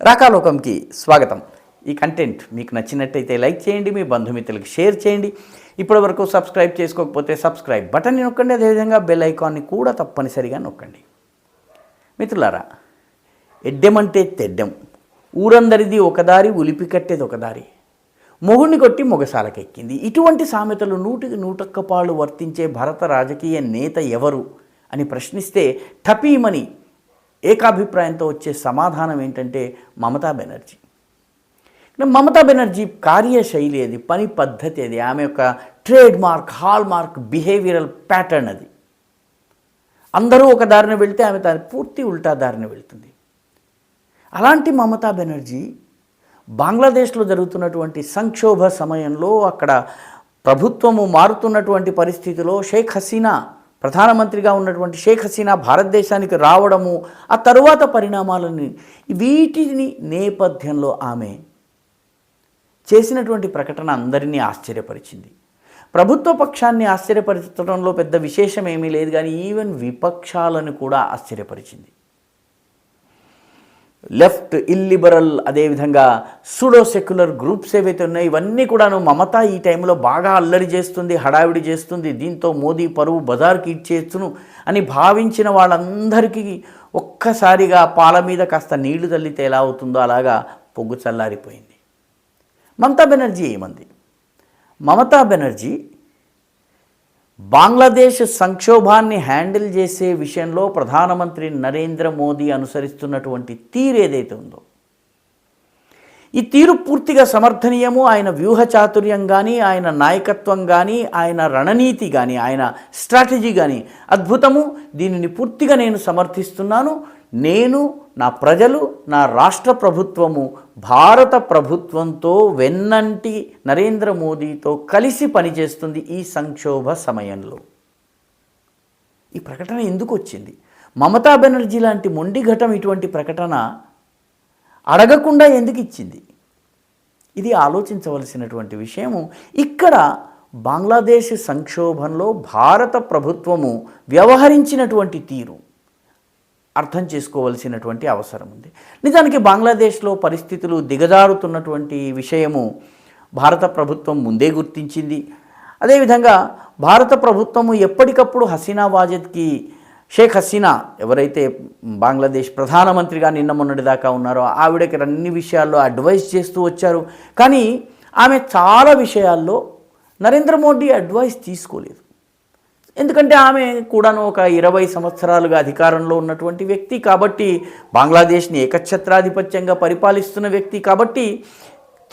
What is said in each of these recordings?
రాకాలోకంకి స్వాగతం. ఈ కంటెంట్ మీకు నచ్చినట్టయితే లైక్ చేయండి, మీ బంధుమిత్రులకు షేర్ చేయండి. ఇప్పటివరకు సబ్స్క్రైబ్ చేసుకోకపోతే సబ్స్క్రైబ్ బటన్ని నొక్కండి, అదేవిధంగా బెల్ ఐకాన్ని కూడా తప్పనిసరిగా నొక్కండి. మిత్రులారా, ఎడ్డెమంటే తెడ్డెం, ఊరందరిది ఒకదారి, ఉలిపి కట్టేది ఒకదారి, మొగుడిని కొట్టి మొగసాలకెక్కింది. ఇటువంటి సామెతలు 100కి 100 పాళ్ళు వర్తించే భారత రాజకీయ నేత ఎవరు అని ప్రశ్నిస్తే టపీమని ఏకాభిప్రాయంతో వచ్చే సమాధానం ఏంటంటే మమతా బెనర్జీ. మమతా బెనర్జీ కార్యశైలి అది, పని పద్ధతి అది, ఆమె యొక్క trade mark, hall mark, behavioural pattern అది. అందరూ ఒక దారిన వెళ్తే ఆమె దాని పూర్తి ఉల్టా దారిన వెళ్తుంది. అలాంటి మమతా బెనర్జీ బంగ్లాదేశ్లో జరుగుతున్నటువంటి సంక్షోభ సమయంలో, అక్కడ ప్రభుత్వము మారుతున్నటువంటి పరిస్థితిలో షేక్ హసీనా, ప్రధానమంత్రిగా ఉన్నటువంటి షేక్ హసీనా భారతదేశానికి రావడము, ఆ తరువాత పరిణామాలని, వీటిని నేపథ్యంలో ఆమె చేసినటువంటి ప్రకటన అందరినీ ఆశ్చర్యపరిచింది. ప్రభుత్వ పక్షాన్ని ఆశ్చర్యపరచడంలో పెద్ద విశేషం ఏమీ లేదు, కానీ ఈవెన్ విపక్షాలను కూడా ఆశ్చర్యపరిచింది. లెఫ్ట్, ఇల్లిబరల్, అదేవిధంగా సూడో సెక్యులర్ గ్రూప్స్ ఏవైతే ఉన్నాయో ఇవన్నీ కూడాను మమతా ఈ టైంలో బాగా అల్లరి చేస్తుంది, హడావిడి చేస్తుంది, దీంతో మోదీ పరువు బజార్కి ఇచ్చేయచ్చును అని భావించిన వాళ్ళందరికీ ఒక్కసారిగా పాల మీద కాస్త నీళ్లు తల్లితే ఎలా అవుతుందో అలాగా పొగ్గు చల్లారిపోయింది. మమతా బెనర్జీ ఏమంది? మమతా బెనర్జీ బంగ్లాదేశ్ సంక్షోభాన్ని హ్యాండిల్ చేసే విషయంలో ప్రధానమంత్రి నరేంద్ర మోదీ అనుసరిస్తున్నటువంటి తీరు ఏదైతే ఉందో, ఈ తీరు పూర్తిగా సమర్థనీయము. ఆయన వ్యూహ చాతుర్యం కానీ, ఆయన నాయకత్వం కానీ, ఆయన రణనీతి కానీ, ఆయన స్ట్రాటజీ కానీ అద్భుతము. దీనిని పూర్తిగా నేను సమర్థిస్తున్నాను. నేను, నా ప్రజలు, నా రాష్ట్ర ప్రభుత్వము భారత ప్రభుత్వంతో వెన్నంటి నరేంద్ర మోదీతో కలిసి పనిచేస్తుంది ఈ సంక్షోభ సమయంలో. ఈ ప్రకటన ఎందుకు వచ్చింది? మమతా బెనర్జీ లాంటి మొండి ఘటం ఇటువంటి ప్రకటన అడగకుండా ఎందుకు ఇచ్చింది? ఇది ఆలోచించవలసినటువంటి విషయము. ఇక్కడ బంగ్లాదేశ్ సంక్షోభంలో భారత ప్రభుత్వము వ్యవహరించినటువంటి తీరు అర్థం చేసుకోవలసినటువంటి అవసరం ఉంది. నిజానికి బంగ్లాదేశ్లో పరిస్థితులు దిగజారుతున్నటువంటి విషయము భారత ప్రభుత్వం ముందే గుర్తించింది. అదేవిధంగా భారత ప్రభుత్వము ఎప్పటికప్పుడు హసీనా వాజెద్కి, షేక్ హసీనా ఎవరైతే బంగ్లాదేశ్ ప్రధానమంత్రిగా నిన్న మొన్నటిదాకా ఉన్నారో ఆవిడకి అన్ని విషయాల్లో అడ్వైస్ చేస్తూ వచ్చారు. కానీ ఆమె చాలా విషయాల్లో నరేంద్ర మోడీ అడ్వైస్ తీసుకోలేదు. ఎందుకంటే ఆమె కూడాను ఒక 20 సంవత్సరాలుగా అధికారంలో ఉన్నటువంటి వ్యక్తి కాబట్టి, బంగ్లాదేశ్ని ఏకఛత్రాధిపత్యంగా పరిపాలిస్తున్న వ్యక్తి కాబట్టి,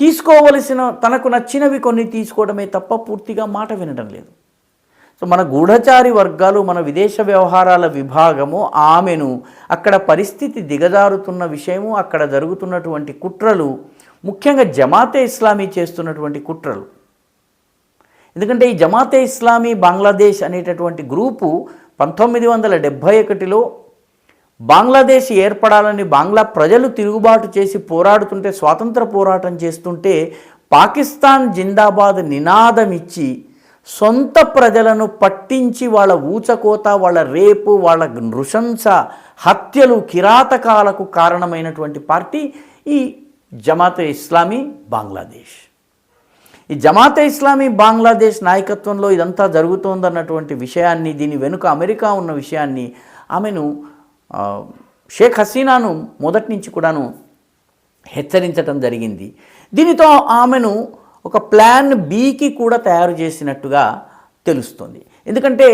తీసుకోవలసిన తనకు నచ్చినవి కొన్ని తీసుకోవడమే తప్ప పూర్తిగా మాట వినడం లేదు. సో మన గూఢచారి వర్గాలు, మన విదేశ వ్యవహారాల విభాగము ఆమెను అక్కడ పరిస్థితి దిగజారుతున్న విషయము, అక్కడ జరుగుతున్నటువంటి కుట్రలు, ముఖ్యంగా జమాతే ఇస్లామీ చేస్తున్నటువంటి కుట్రలు. ఎందుకంటే ఈ జమాతే ఇస్లామీ బంగ్లాదేశ్ అనేటటువంటి గ్రూపు 1971లో బంగ్లాదేశ్ ఏర్పడాలని బంగ్లా ప్రజలు తిరుగుబాటు చేసి పోరాడుతుంటే, స్వాతంత్ర పోరాటం చేస్తుంటే, పాకిస్తాన్ జిందాబాద్ నినాదం ఇచ్చి సొంత ప్రజలను పట్టించి వాళ్ళ ఊచకోత, వాళ్ళ రేపు, వాళ్ళ నృశంస, హత్యలు, కిరాతకాలకు కారణమైనటువంటి పార్టీ ఈ జమాతే ఇస్లామీ బంగ్లాదేశ్. ఈ జమాతే ఇస్లామీ బంగ్లాదేశ్ నాయకత్వంలో ఇదంతా జరుగుతోందన్నటువంటి విషయాన్ని, దీని వెనుక అమెరికా ఉన్న విషయాన్ని ఆమెను, షేక్ హసీనాను మొదటి నుంచి కూడాను హెచ్చరించడం జరిగింది. దీనితో ఆమెను ఒక ప్లాన్ బికి కూడా తయారు చేసినట్టుగా తెలుస్తుంది. ఎందుకంటే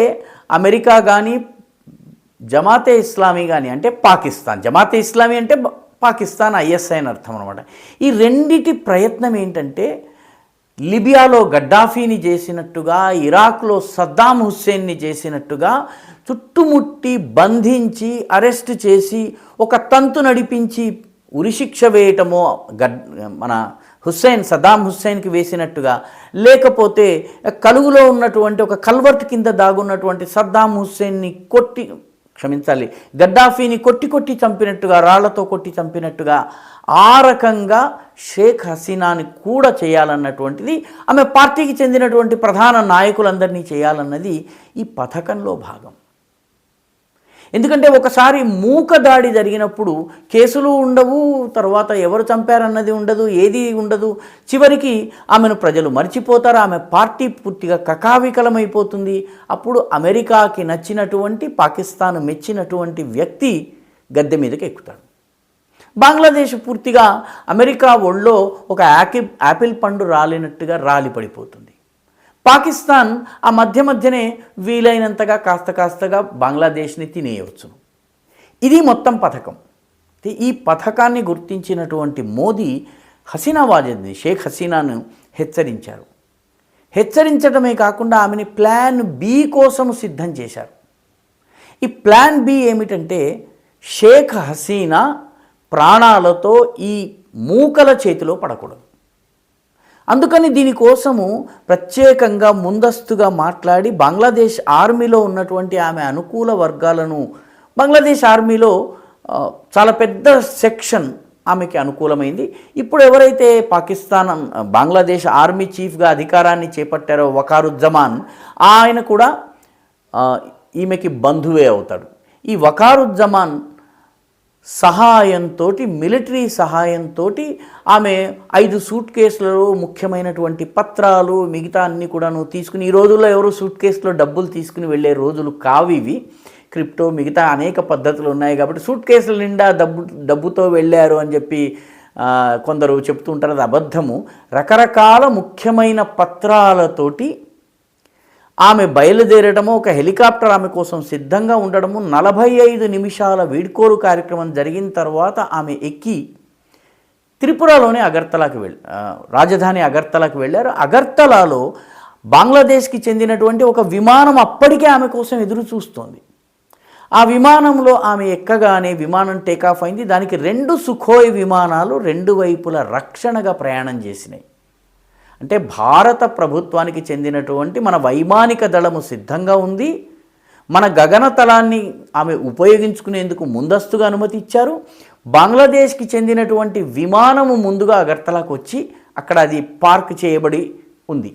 అమెరికా కానీ, జమాతే ఇస్లామీ కానీ అంటే పాకిస్తాన్, జమాతే ఇస్లామీ అంటే పాకిస్తాన్ ఐఎస్ఐ అని అర్థం అనమాట. ఈ రెండిటి ప్రయత్నం ఏంటంటే, లిబియాలో గడ్డాఫీని చేసినట్టుగా, ఇరాక్లో సద్దాం హుస్సేన్ని చేసినట్టుగా చుట్టుముట్టి బంధించి అరెస్ట్ చేసి ఒక తంతు నడిపించి ఉరిశిక్ష వేయటమో, మన సద్దాం హుస్సేన్కి వేసినట్టుగా, లేకపోతే కలుగులో ఉన్నటువంటి ఒక కల్వర్ట్ కింద దాగున్నటువంటి సద్దాం హుస్సేన్ని గడ్డాఫీని కొట్టి చంపినట్టుగా, రాళ్లతో కొట్టి చంపినట్టుగా ఆ రకంగా షేక్ హసీనాని కూడా చేయాలన్నటువంటిది, ఆమె పార్టీకి చెందినటువంటి ప్రధాన నాయకులందరినీ చేయాలన్నది ఈ పథకంలో భాగం. ఎందుకంటే ఒకసారి మూక దాడి జరిగినప్పుడు కేసులు ఉండవు, తర్వాత ఎవరు చంపారన్నది ఉండదు, ఏది ఉండదు. చివరికి ఆమెను ప్రజలు మర్చిపోతారు, ఆమె పార్టీ పూర్తిగా కకావికలమైపోతుంది. అప్పుడు అమెరికాకి నచ్చినటువంటి, పాకిస్తాన్ మెచ్చినటువంటి వ్యక్తి గద్దె మీదకి ఎక్కుతాడు. బంగ్లాదేశ్ పూర్తిగా అమెరికా ఒళ్ళో ఒక యాపిల్ పండు రాలినట్టుగా రాలి పడిపోతుంది. పాకిస్తాన్ ఆ మధ్యనే వీలైనంతగా కాస్తగా బంగ్లాదేశ్ని తినేయవచ్చు. ఇది మొత్తం పథకం. ఈ పథకాన్ని గుర్తించినటువంటి మోదీ హసీనా వాజేద్ని, షేక్ హసీనాను హెచ్చరించారు. హెచ్చరించడమే కాకుండా ఆమెని ప్లాన్ బి కోసం సిద్ధం చేశారు. ఈ ప్లాన్ బి ఏమిటంటే షేక్ హసీనా ప్రాణాలతో ఈ మూకల చేతిలో పడకూడదు. అందుకని దీనికోసము ప్రత్యేకంగా ముందస్తుగా మాట్లాడి బంగ్లాదేశ్ ఆర్మీలో ఉన్నటువంటి ఆమె అనుకూల వర్గాలను, బంగ్లాదేశ్ ఆర్మీలో చాలా పెద్ద సెక్షన్ ఆమెకి అనుకూలమైంది. ఇప్పుడు ఎవరైతే బంగ్లాదేశ్ ఆర్మీ చీఫ్గా అధికారాన్ని చేపట్టారో వకారుజ్జమాన్, ఆయన కూడా ఈమెకి బంధువే అవుతాడు. ఈ వకారుజ్జమాన్ సహాయంతో, మిలిటరీ సహాయంతో ఆమె 5 సూట్ కేసులలో ముఖ్యమైనటువంటి పత్రాలు మిగతా అన్నీ కూడాను తీసుకుని, ఈ రోజుల్లో ఎవరు సూట్ కేసులో డబ్బులు తీసుకుని వెళ్ళే రోజులు కావివి, క్రిప్టో మిగతా అనేక పద్ధతులు ఉన్నాయి కాబట్టి సూట్ కేసుల నిండా డబ్బుతో వెళ్ళారు అని చెప్పి కొందరు చెప్తూ ఉంటారు. అది అబద్ధము. రకరకాల ముఖ్యమైన పత్రాలతోటి ఆమె బయలుదేరడము, ఒక హెలికాప్టర్ ఆమె కోసం సిద్ధంగా ఉండడము, 45 నిమిషాల వీడ్కోలు కార్యక్రమం జరిగిన తర్వాత ఆమె ఎక్కి త్రిపురలోని రాజధాని అగర్తలాకు వెళ్ళారు. అగర్తలాలో బంగ్లాదేశ్కి చెందినటువంటి ఒక విమానం అప్పటికే ఆమె కోసం ఎదురు చూస్తోంది. ఆ విమానంలో ఆమె ఎక్కగానే విమానం టేకాఫ్ అయింది. దానికి 2 సుఖోయ్ విమానాలు 2 వైపుల రక్షణగా ప్రయాణం చేసినాయి. అంటే భారత ప్రభుత్వానికి చెందినటువంటి మన వైమానిక దళము సిద్ధంగా ఉంది. మన గగనతలాన్ని ఆమె ఉపయోగించుకునేందుకు ముందస్తుగా అనుమతి ఇచ్చారు. బంగ్లాదేశ్కి చెందినటువంటి విమానము ముందుగా అగర్తలాకు వచ్చి అక్కడ అది పార్క్ చేయబడి ఉంది.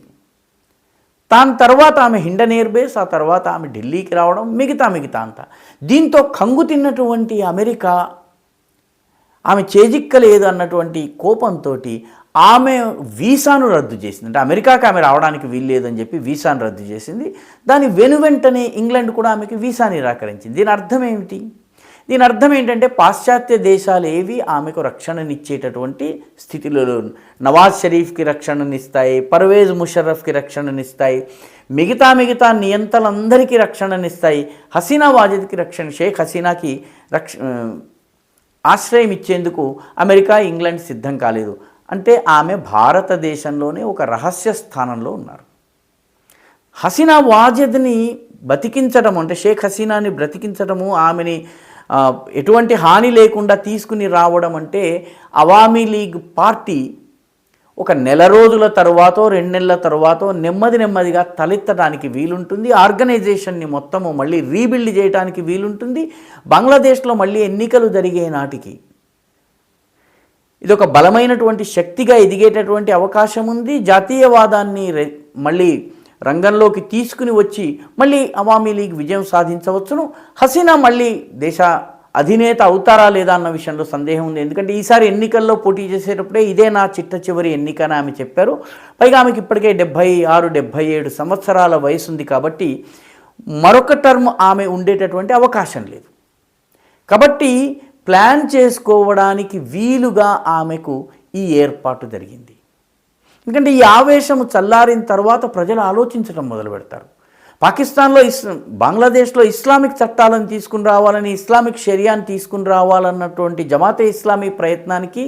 దాని తర్వాత ఆమె హిండన్ ఎయిర్ బేస్, ఆ తర్వాత ఆమె ఢిల్లీకి రావడం, మిగతా అంతా. దీంతో కంగు తిన్నటువంటి అమెరికా ఆమె చేజిక్కలేదు అన్నటువంటి కోపంతో ఆమె వీసాను రద్దు చేసింది. అంటే అమెరికాకి ఆమె రావడానికి వీల్లేదని చెప్పి వీసాను రద్దు చేసింది. దాని వెంటనే ఇంగ్లాండ్ కూడా ఆమెకి వీసా నిరాకరించింది. దీని అర్థం ఏమిటి? దీని అర్థం ఏంటంటే పాశ్చాత్య దేశాలు ఏవి ఆమెకు రక్షణనిచ్చేటటువంటి స్థితిలో, నవాజ్ షరీఫ్కి రక్షణనిస్తాయి, పర్వేజ్ ముషర్రఫ్కి రక్షణనిస్తాయి, మిగతా నియంతలందరికీ రక్షణనిస్తాయి. హసీనా వాజేద్కి షేక్ హసీనాకి ఆశ్రయం ఇచ్చేందుకు అమెరికా, ఇంగ్లాండ్ సిద్ధం కాలేదు. అంటే ఆమె భారతదేశంలోనే ఒక రహస్య స్థానంలో ఉన్నారు. హసీనా వాజేద్ని బతికించడము, అంటే షేక్ హసీనాని బ్రతికించడము, ఆమెని ఎటువంటి హాని లేకుండా తీసుకుని రావడం అంటే అవామీ లీగ్ పార్టీ ఒక నెల రోజుల తర్వాతో 2 నెలల తర్వాతో నెమ్మదిగా తలెత్తడానికి వీలుంటుంది. ఆర్గనైజేషన్ని మొత్తము మళ్ళీ రీబిల్డ్ చేయడానికి వీలుంటుంది. బంగ్లాదేశ్లో మళ్ళీ ఎన్నికలు జరిగే నాటికి ఇది ఒక బలమైనటువంటి శక్తిగా ఎదిగేటటువంటి అవకాశం ఉంది. జాతీయవాదాన్ని మళ్ళీ రంగంలోకి తీసుకుని వచ్చి మళ్ళీ అవామీ లీగ్ విజయం సాధించవచ్చును. హసీనా మళ్ళీ దేశ అధినేత అవుతారా లేదా అన్న విషయంలో సందేహం ఉంది. ఎందుకంటే ఈసారి ఎన్నికల్లో పోటీ చేసేటప్పుడే ఇదే నా చిట్ట చివరి ఎన్నిక అని ఆమె చెప్పారు. పైగా ఆమెకి ఇప్పటికే 76-77 సంవత్సరాల వయసు ఉంది కాబట్టి మరొక టర్మ్ ఆమె ఉండేటటువంటి అవకాశం లేదు. కాబట్టి ప్లాన్ చేసుకోవడానికి వీలుగా ఆమెకు ఈ ఏర్పాటు జరిగింది. ఎందుకంటే ఈ ఆవేశము చల్లారిన తర్వాత ప్రజలు ఆలోచించడం మొదలు పెడతారు. బంగ్లాదేశ్లో ఇస్లామిక్ చట్టాలను తీసుకుని రావాలని, ఇస్లామిక్ షరియాని తీసుకుని రావాలన్నటువంటి జమాతే ఇస్లామీ ప్రయత్నానికి,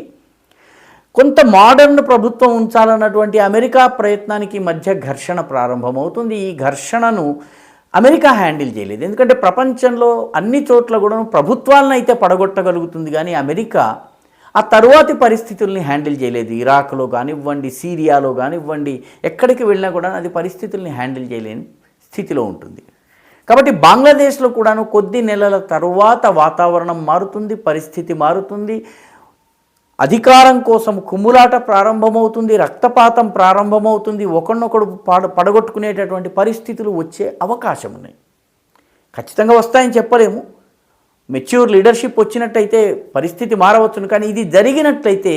కొంత మోడర్న్ ప్రభుత్వం ఉంచాలన్నటువంటి అమెరికా ప్రయత్నానికి మధ్య ఘర్షణ ప్రారంభమవుతుంది. ఈ ఘర్షణను అమెరికా హ్యాండిల్ చేయలేదు. ఎందుకంటే ప్రపంచంలో అన్ని చోట్ల కూడా ప్రభుత్వాలను అయితే పడగొట్టగలుగుతుంది, కానీ అమెరికా ఆ తరువాతి పరిస్థితుల్ని హ్యాండిల్ చేయలేదు. ఇరాక్లో కానివ్వండి, సిరియాలో కానివ్వండి, ఎక్కడికి వెళ్ళినా కూడా అది పరిస్థితుల్ని హ్యాండిల్ చేయలేని స్థితిలో ఉంటుంది. కాబట్టి బంగ్లాదేశ్లో కూడాను కొద్ది నెలల తరువాత వాతావరణం మారుతుంది, పరిస్థితి మారుతుంది. అధికారం కోసం కుమ్ములాట ప్రారంభమవుతుంది, రక్తపాతం ప్రారంభమవుతుంది, ఒకరినొకడు పడగొట్టుకునేటటువంటి పరిస్థితులు వచ్చే అవకాశం ఉన్నాయి. ఖచ్చితంగా వస్తాయని చెప్పలేము, మెచ్యూర్ లీడర్షిప్ వచ్చినట్టయితే పరిస్థితి మారవచ్చును. కానీ ఇది జరిగినట్లయితే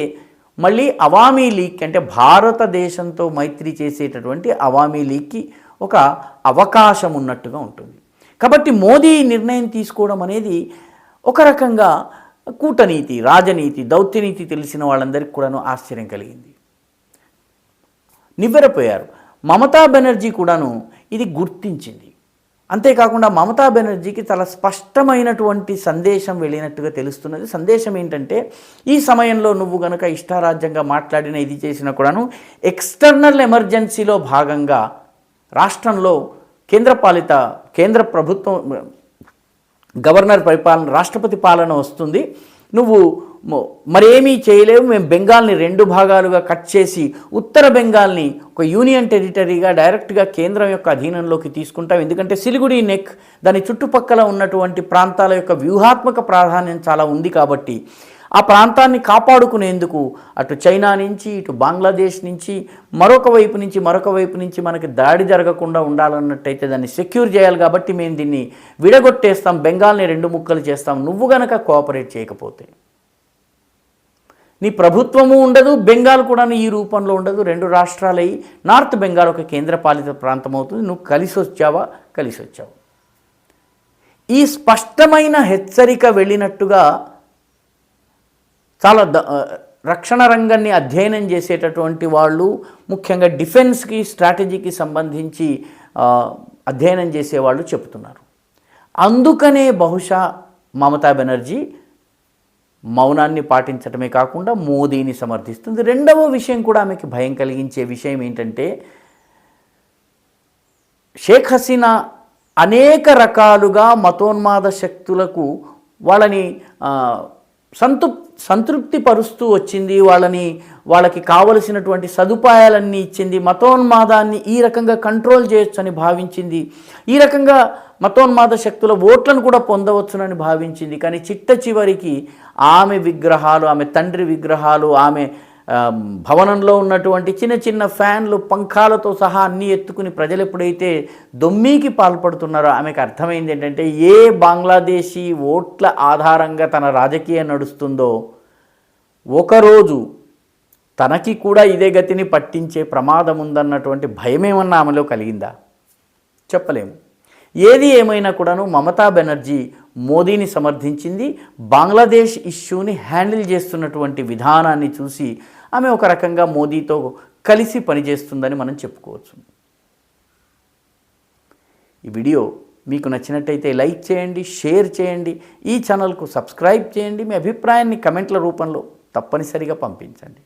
మళ్ళీ అవామీ లీగ్ అంటే భారతదేశంతో మైత్రి చేసేటటువంటి అవామీ లీగ్కి ఒక అవకాశం ఉన్నట్టుగా ఉంటుంది. కాబట్టి మోదీ నిర్ణయం తీసుకోవడం అనేది ఒక రకంగా కూటనీతి, రాజనీతి, దౌత్యనీతి తెలిసిన వాళ్ళందరికీ కూడాను ఆశ్చర్యం కలిగింది, నివ్వెరపోయారు. మమతా బెనర్జీ కూడాను ఇది గుర్తించింది. అంతేకాకుండా మమతా బెనర్జీకి చాలా స్పష్టమైనటువంటి సందేశం వెళ్ళినట్టుగా తెలుస్తున్నది. సందేశం ఏంటంటే, ఈ సమయంలో నువ్వు గనక ఇష్టారాజ్యంగా మాట్లాడిన ఇది చేసినా కూడాను ఎక్స్టర్నల్ ఎమర్జెన్సీలో భాగంగా రాష్ట్రంలో కేంద్ర ప్రభుత్వం గవర్నర్ పరిపాలన, రాష్ట్రపతి పాలన వస్తుంది, నువ్వు మరేమీ చేయలేవు, మేము బెంగాల్ని 2 భాగాలుగా కట్ చేసి ఉత్తర బెంగాల్ని ఒక యూనియన్ టెరిటరీగా డైరెక్ట్గా కేంద్రం యొక్క అధీనంలోకి తీసుకుంటాం. ఎందుకంటే సిలిగుడి నెక్, దాని చుట్టుపక్కల ఉన్నటువంటి ప్రాంతాల యొక్క వ్యూహాత్మక ప్రాధాన్యం చాలా ఉంది. కాబట్టి ఆ ప్రాంతాన్ని కాపాడుకునేందుకు అటు చైనా నుంచి, ఇటు బంగ్లాదేశ్ నుంచి, మరొక వైపు నుంచి మనకి దాడి జరగకుండా ఉండాలన్నట్టయితే దాన్ని సెక్యూర్ చేయాలి. కాబట్టి మేము దీన్ని విడగొట్టేస్తాం, బెంగాల్ని 2 ముక్కలు చేస్తాం, నువ్వు గనక కోఆపరేట్ చేయకపోతే నీ ప్రభుత్వము ఉండదు, బెంగాల్ కూడా ఈ రూపంలో ఉండదు, 2 రాష్ట్రాలయ్యి నార్త్ బెంగాల్ ఒక కేంద్రపాలిత ప్రాంతం అవుతుంది, నువ్వు కలిసి వచ్చావు. ఈ స్పష్టమైన హెచ్చరిక వెళ్ళినట్టుగా చాలా రక్షణ రంగాన్ని అధ్యయనం చేసేటటువంటి వాళ్ళు, ముఖ్యంగా డిఫెన్స్కి, స్ట్రాటజీకి సంబంధించి అధ్యయనం చేసేవాళ్ళు చెబుతున్నారు. అందుకనే బహుశా మమతా బెనర్జీ మౌనాన్ని పాటించడమే కాకుండా మోదీని సమర్థిస్తుంది. రెండవ విషయం కూడా ఆమెకి భయం కలిగించే విషయం ఏంటంటే, షేక్ హసీనా అనేక రకాలుగా మతోన్మాద శక్తులకు వాళ్ళని సంతృప్తి పరుస్తూ వచ్చింది, వాళ్ళకి కావలసినటువంటి సదుపాయాలన్నీ ఇచ్చింది, మతోన్మాదాన్ని ఈ రకంగా కంట్రోల్ చేయొచ్చని భావించింది, ఈ రకంగా మతోన్మాద శక్తుల ఓట్లను కూడా పొందవచ్చునని భావించింది. కానీ చిట్ట చివరికి ఆమె విగ్రహాలు, ఆమె తండ్రి విగ్రహాలు, ఆమె భవనంలో ఉన్నటువంటి చిన్న చిన్న ఫ్యాన్లు, పంఖాలతో సహా అన్నీ ఎత్తుకుని ప్రజలు ఎప్పుడైతే దొమ్మీకి పాల్పడుతున్నారో ఆమెకు అర్థమైంది ఏంటంటే, ఏ బంగ్లాదేశీ ఓట్ల ఆధారంగా తన రాజకీయం నడుస్తుందో ఒకరోజు తనకి కూడా ఇదే గతిని పట్టించే ప్రమాదం ఉందన్నటువంటి భయమేమన్నా ఆమెలో కలిగిందా? చెప్పలేము. ఏది ఏమైనా కూడాను మమతా బెనర్జీ మోదీని సమర్థించింది. బంగ్లాదేశ్ ఇష్యూని హ్యాండిల్ చేస్తున్నటువంటి విధానాన్ని చూసి ఆమె ఒక రకంగా మోదీతో కలిసి పనిచేస్తుందని మనం చెప్పుకోవచ్చు. ఈ వీడియో మీకు నచ్చినట్టయితే లైక్ చేయండి, షేర్ చేయండి, ఈ ఛానల్కు సబ్స్క్రైబ్ చేయండి, మీ అభిప్రాయాన్ని కమెంట్ల రూపంలో తప్పనిసరిగా పంపించండి.